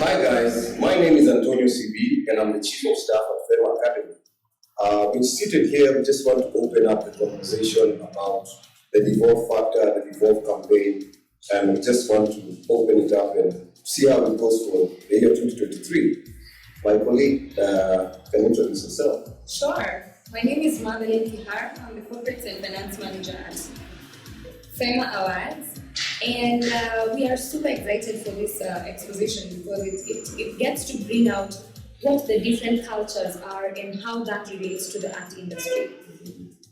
Hi guys, my name is Antonio CB and I'm the Chief of Staff at FEMA Academy. We're seated here, we just want to open up the conversation about the Devolve factor, the Devolve campaign, and we just want to open it up and see how it goes for the year 2023. My colleague can introduce herself. Sure. My name is Madeline Kihar. I'm the Corporate and Finance Manager at FEMA Awards. And we are super excited for this exposition because it gets to bring out what the different cultures are and how that relates to the art industry.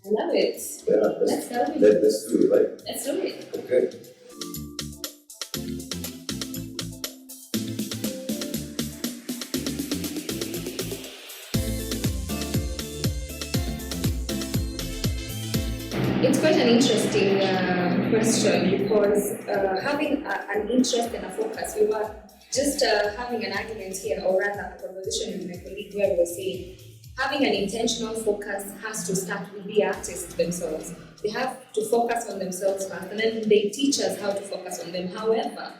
I love it. Yeah, let's do it. Let's do it, right? Let's do it. Okay. It's quite an interesting question because having an interest and a focus, we were just having an argument here, or rather a conversation with my colleague where we were saying having an intentional focus has to start with the artists themselves. They have to focus on themselves first, and then they teach us how to focus on them. However,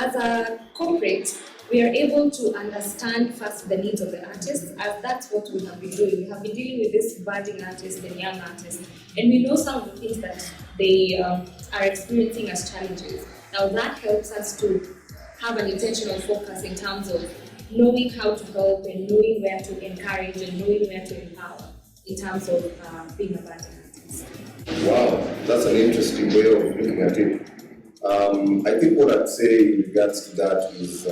as a corporate, we are able to understand first the needs of the artists, as that's what we have been doing. We have been dealing with these budding artists and young artists, and we know some of the things that they are experiencing as challenges. Now that helps us to have an intentional focus in terms of knowing how to help and knowing where to encourage and knowing where to empower in terms of being a budding artist. Wow, that's an interesting way of looking at it. I think what I'd say in regards to that is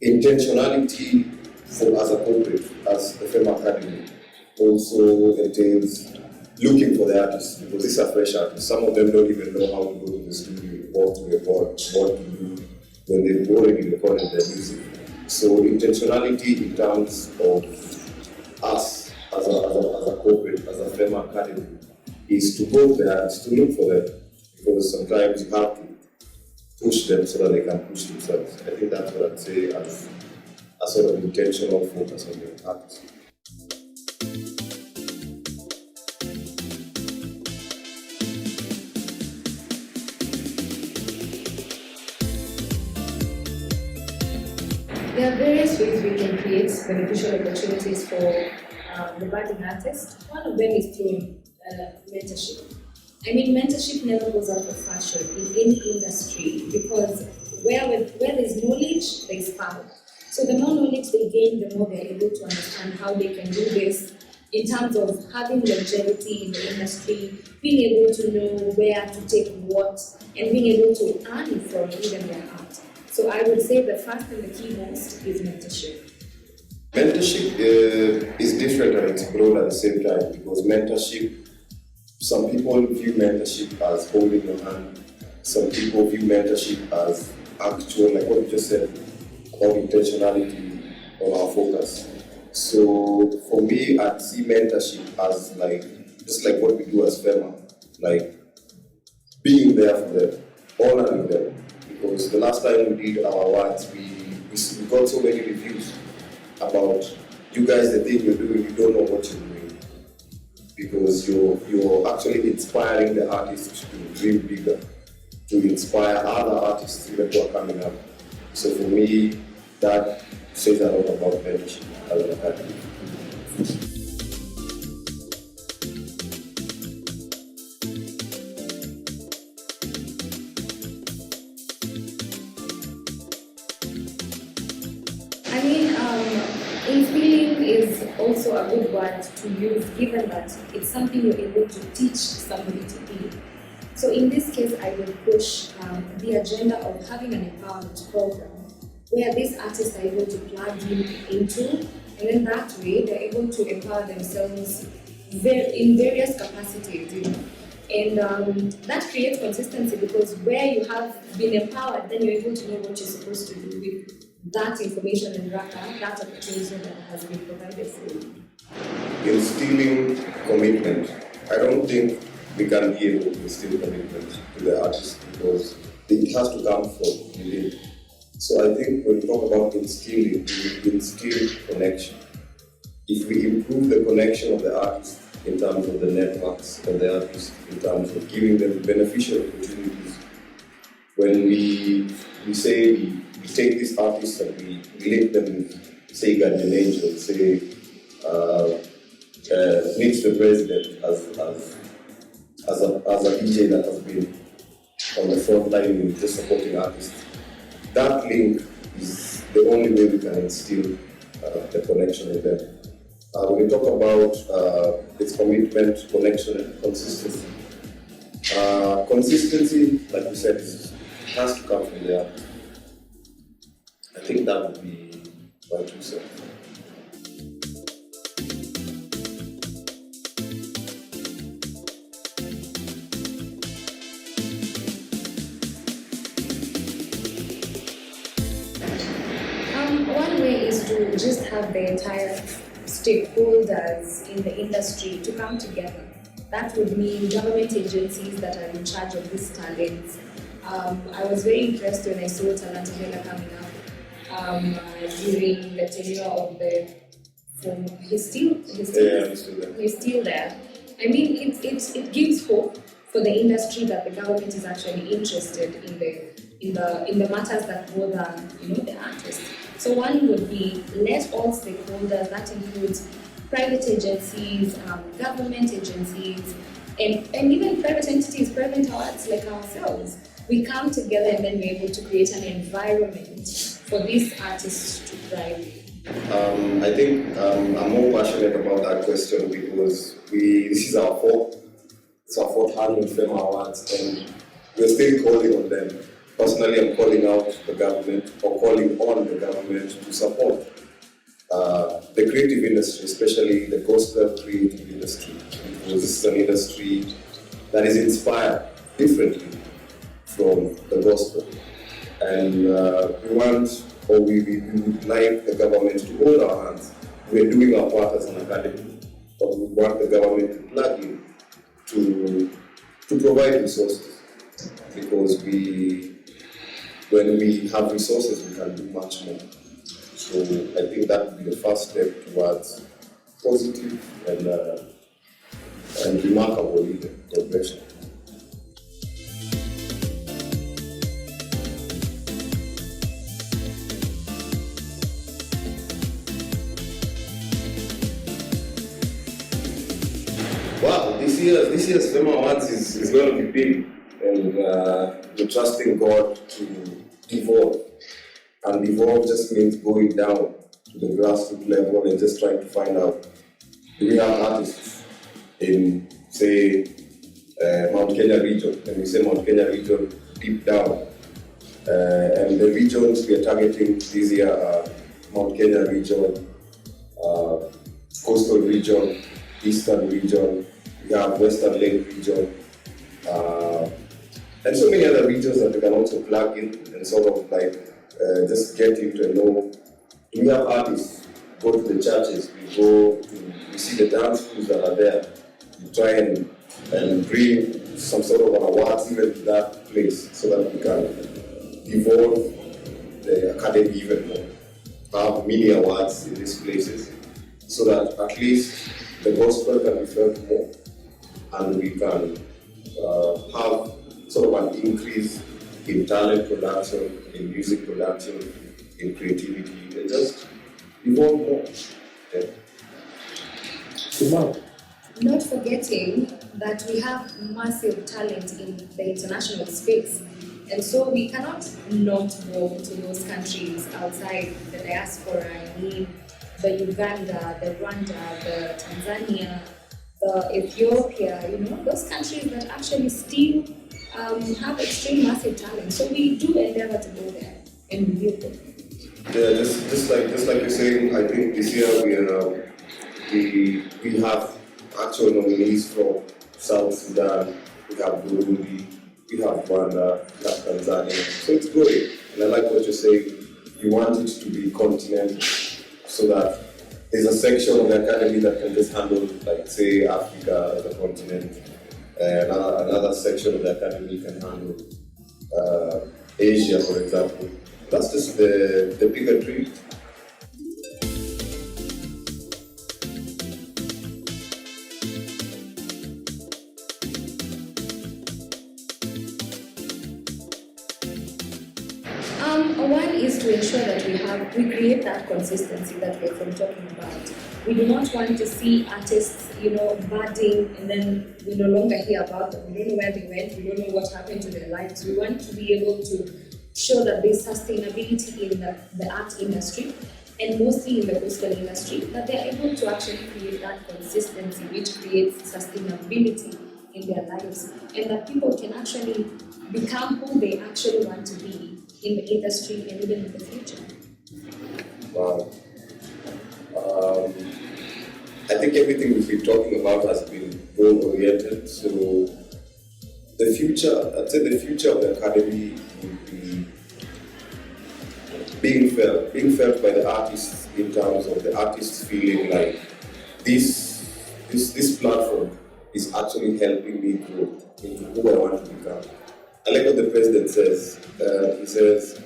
intentionality as a corporate, as the FEMA Academy, also entails looking for the artists, because these are fresh artists. Some of them don't even know how to go to the studio or to record, what to do when they've already recorded their music. So intentionality in terms of us as a corporate, as a FEMA Academy, is to go there, is to look for them. Because sometimes you have to push them so that they can push themselves. I think that's what I'd say as a sort of intentional focus on the artist. There are various ways we can create beneficial opportunities for the budding artist. One of them is through mentorship. I mean, mentorship never goes out of fashion in any industry because where there's knowledge, there's power. So the more knowledge they gain, the more they're able to understand how they can do this in terms of having longevity in the industry, being able to know where to take what, and being able to earn from even their art. So I would say the first and the key most is mentorship. Mentorship is different and it's broad at the same time, because mentorship, some people view mentorship as holding your hand. Some people view mentorship as actual, like what you just said, about intentionality on our focus. So for me, I see mentorship as just like what we do as FEMA, like being there for them, honoring them. Because the last time we did our awards, we got so many reviews about you guys, the thing you're doing, you don't know what you're doing. Because you're actually inspiring the artists to dream bigger, to inspire other artists even who are coming up. So for me, that says a lot about mentorship as an academy. I mean, instilling is also a good word to use, given that it's something you're able to teach somebody to be. So in this case, I will push the agenda of having an empowerment program where these artists are able to plug into, and then that way they're able to empower themselves in various capacities, And that creates consistency, because where you have been empowered, then you're able to know what you're supposed to do with that information and that opportunity that has been provided for you. Instilling commitment. I don't think we can be able to instill commitment to the artist because it has to come from within. So I think when we talk about instilling, we instill connection. If we improve the connection of the artist in terms of the networks of the artists, in terms of giving them beneficial opportunities, when we say we we take these artists and we link them with, say, Guardian Angel, say, meet the president as a DJ that has been on the front line in just supporting artists. That link is the only way we can instill the connection with them. When we talk about its commitment, connection, and consistency, consistency, like we said, has to come from the artist. I think that would be my 2 cents. One way is to just have the entire stakeholders in the industry to come together. That would mean government agencies that are in charge of these talents. I was very impressed when I saw Talent Vela coming up during the tenure of the former. He's still there. I mean, it gives hope for the industry that the government is actually interested in the matters that bother the artists. So one would be let all stakeholders, that includes private agencies, government agencies, and even private entities, private arts like ourselves. We come together and then we're able to create an environment for these artists to thrive. I think I'm more passionate about that question because this is our fourth annual FEMA Awards, and we're still calling on them. Personally, I'm calling out the government or calling on the government to support the creative industry, especially the gospel creative industry, because this is an industry that is inspired differently from the gospel. And we would like the government to hold our hands. We're doing our part as an academy, but we want the government to plug in to provide resources, because when we have resources, we can do much more. So I think that would be the first step towards positive and remarkable even progression. Wow, this year's FEMA Awards is going to be big, and we're trusting God to Devolve. And Devolve just means going down to the grassroots level and just trying to find out, do we have artists in, say, Mount Kenya region? When we say Mount Kenya region, deep down. And the regions we are targeting this year are Mount Kenya region, coastal region, eastern region, we have Western Lake region, and so many other regions that we can also plug in and sort of like just get you to know, do we have artists? Go to the churches, we see the dance schools that are there, we try and bring some sort of an awards even to that place so that we can evolve the academy even more, have mini awards in these places so that at least the gospel can be felt more, and we can have sort of an increase in talent production, in music production, in creativity, and just evolve more. Yeah. Not forgetting that we have massive talent in the international space. And so we cannot not go to those countries outside the diaspora. I mean, the Uganda, the Rwanda, the Tanzania, the Ethiopia, those countries that actually still have extreme massive talent. So we do endeavor to go there and review them. Yeah, just like you're saying, I think this year we have actual nominees from South Sudan, we have Burundi, we have Rwanda, we have Tanzania. So it's great. And I like what you're saying. We want it to be continental so that there's a section of the academy that can just handle, like, say, Africa as a continent. Another section of the academy can handle Asia, for example. That's just the bigger dream. One is to ensure that we create that consistency that we're from talking about. We do not want to see artists, budding and then we no longer hear about them. We don't know where they went. We don't know what happened to their lives. We want to be able to show that there's sustainability in the art industry and mostly in the gospel industry, that they're able to actually create that consistency which creates sustainability in their lives, and that people can actually become who they actually want to be in the industry and even in the future. Wow. I think everything we've been talking about has been goal-oriented. So the future of the academy will be being felt by the artists, in terms of the artists feeling like this platform is actually helping me grow into who I want to become. I like what the president says. He says,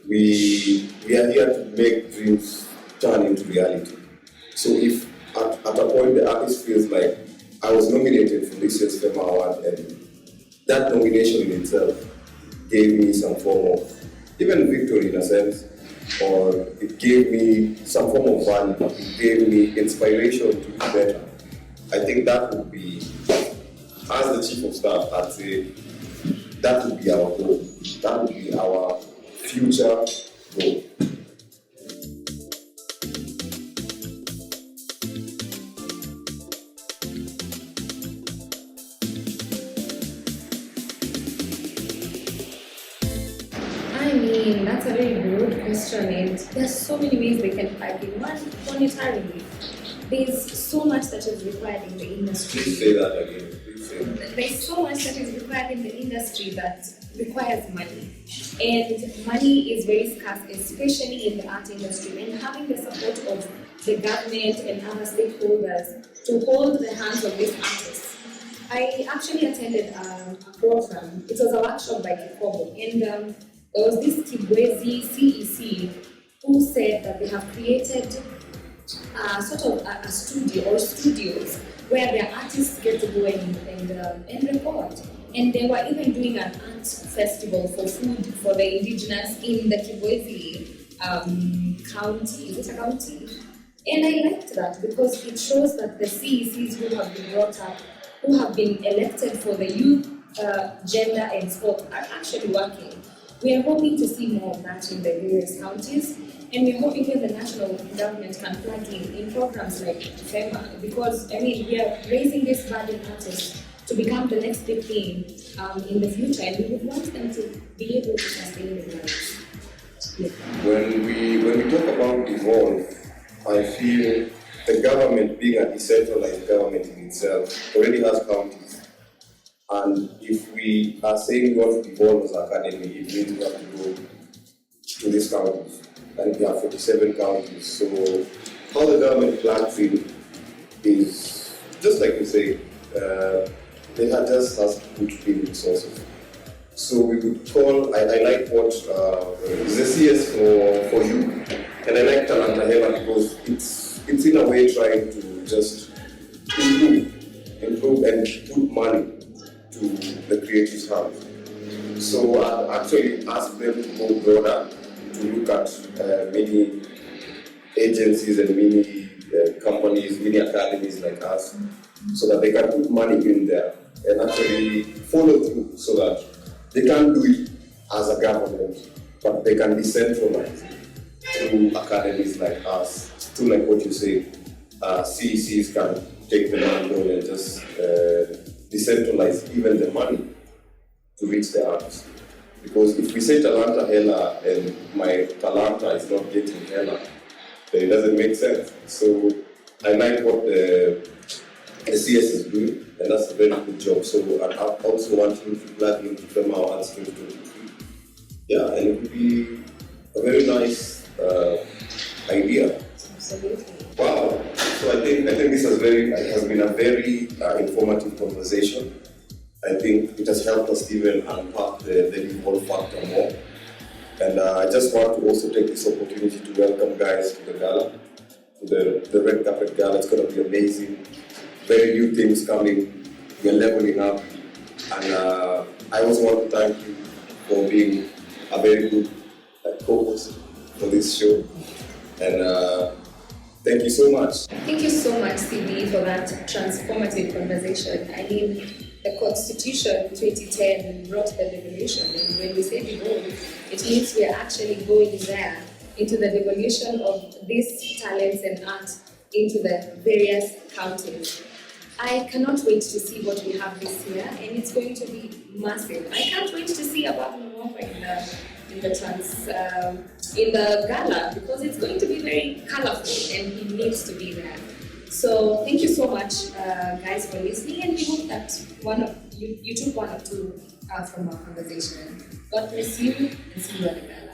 we are here to make dreams turn into reality. So if at a point the artist feels like I was nominated for this year's FEMA award, and that nomination in itself gave me some form of even victory in a sense, or it gave me some form of value, it gave me inspiration to do better. I think that would be, as the chief of staff, I'd say that would be our goal. That would be our future goal. That's a very broad question, and there's so many ways they can pipe in. One, monetarily. There's so much that is required in the industry. Please say that again. Please say that. There's so much that is required in the industry that requires money. And money is very scarce, especially in the art industry. And having the support of the government and other stakeholders to hold the hands of these artists. I actually attended a program. It was a workshop by Devolve, and there was this Kibwezi CEC who said that they have created sort of a studio or studios where their artists get to go and record. And they were even doing an art festival for food for the indigenous in the Kibwezi county. Is it a county? And I liked that because it shows that the CECs who have been brought up, who have been elected for the youth, gender and sport are actually working. We are hoping to see more of that in the various counties, and we're hoping that the national government can plug in programs like FEMA, because we are raising these budding artists to become the next big thing in the future, and we would want them to be able to sustain their lives. Yeah. When we talk about Devolve, I feel the government, being a decentralized government in itself, already has counties. And if we are saying we want to devolve as an academy, it means we have to go to these counties. And we have 47 counties. So how the government plans in is, just like you say, they have just has put in resources. So we would call, I like what is the CS for you, and I like Talanta Hema because it's in a way trying to just improve and put money to the creative house. So I actually asked them to go broader, to look at many agencies and many companies, many academies like us, so that they can put money in there and actually follow through, so that they can't do it as a government, but they can decentralize through academies like us, through like what you say, CECs can take the money and just decentralize even the money to reach the artists. Because if we say Talanta Hela and my Talanta is not getting Hela, then it doesn't make sense. So I like what the CS is doing, and that's a very good job. So I also want him to plug into FEMA Awards 2023. Yeah, and it would be a very nice idea. Absolutely. Wow. So I think this has been a very informative conversation. I think it has helped us even unpack the Devolve factor more. And I just want to also take this opportunity to welcome guys to the gala, to the red carpet gala. It's going to be amazing. Very new things coming. We're leveling up. And I also want to thank you for being a very good co-host for this show. And thank you so much. Thank you so much, CB, for that transformative conversation. I mean, the Constitution 2010 brought the devolution, and when we say devolve, it means we are actually going there into the devolution of these talents and art into the various counties. I cannot wait to see what we have this year, and it's going to be massive. I can't wait to see Abab Mwamba in the gala, because it's going to be very colorful and he needs to be there. So thank you so much, guys, for listening, and we hope that you took one or two from our conversation. God bless you, and see you at the gala.